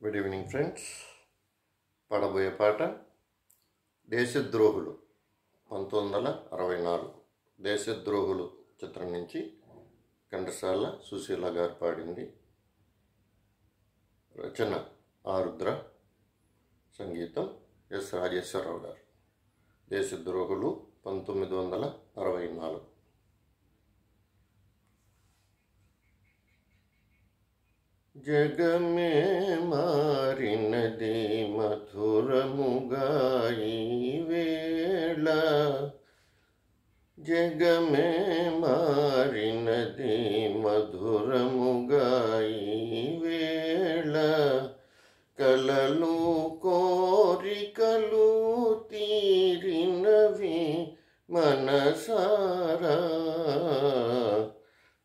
Good evening friends. పాడబోయే పాట దేశద్రోహులు 1964 దేశద్రోహులు చిత్రం నుంచి ఘంటసాల సుశీల గారు పాడింది. రచన ఆరుద్ర, సంగీతం ఎస్ రాజేశ్వరరావు గారు. దేశద్రోహులు 1964. జగమే మారినది మధురముగా ఈ వేళ, జగమే మారినది మధురముగా ఈ వేళ, కలలు కోరికలు తీరినవి మనసారా,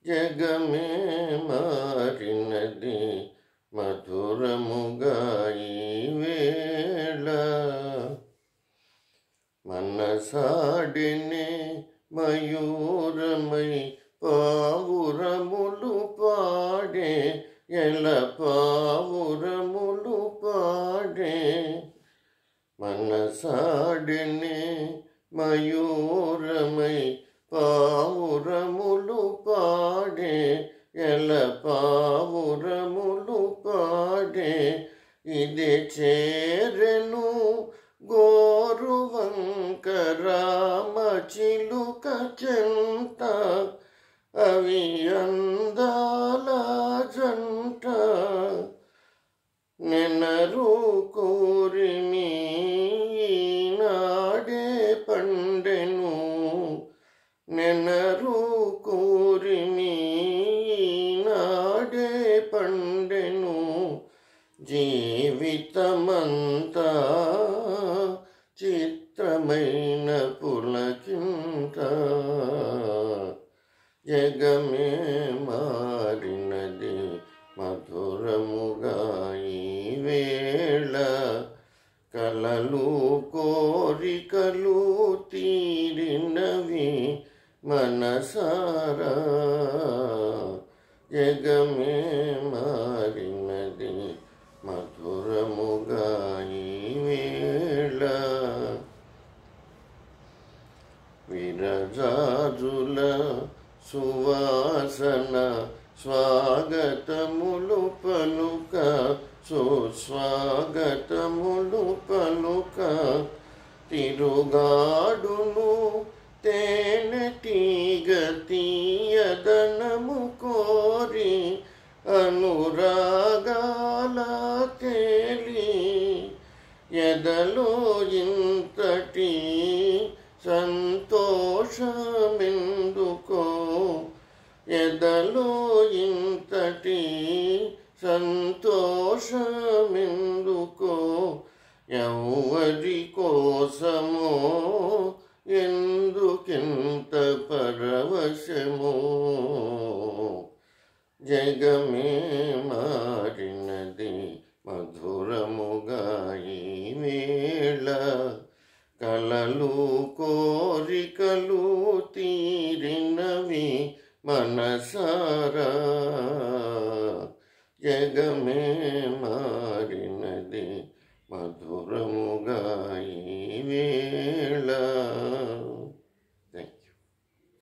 జగమే మారినది మధురముగా ఈ వేళ, మనసాడినే మయూరమై పావురములు పాడే, ఎల పావురములు పాడే, మనసాడినే మయూరమై పావురములు పాడే, ఎల పావురములు పాడే, ఇది చేరెను గోరువంక రామ చిలుక చెంత, అవి అందాల జంట, నెనరు కోరిమి నాడే పండెను, నెనరు కోరిమి నాడే పండెను, జీవితమంతా చిత్రమైన పులకింత, జగమే మారినది మధురముగా ఈ వేళ, కలలు కోరికలు తీరినవి మనసారా, జగమే మారినది మధురముగా ఈ వేళ, విరజాజుల సువాసన స్వాగతములు పలుక, సుస్వాగతములు పలుక, తిరుగాడును తేనెటీగ తీయదనము కోరి, అనురాగాల తేలి, ఎదలో ఇంతటి సంతోషమెందుకో, ఎదలో ఇంతటి సంతోషమెందుకో, ఎవరి కోసమో ఎందుకింత పరవశమో, జగమే మారినది మధురముగా ఈ వేళ, కలలు కోరికలు తీరినవి మనసారా, జగమే మారినది మధురముగా ఈ వేళ.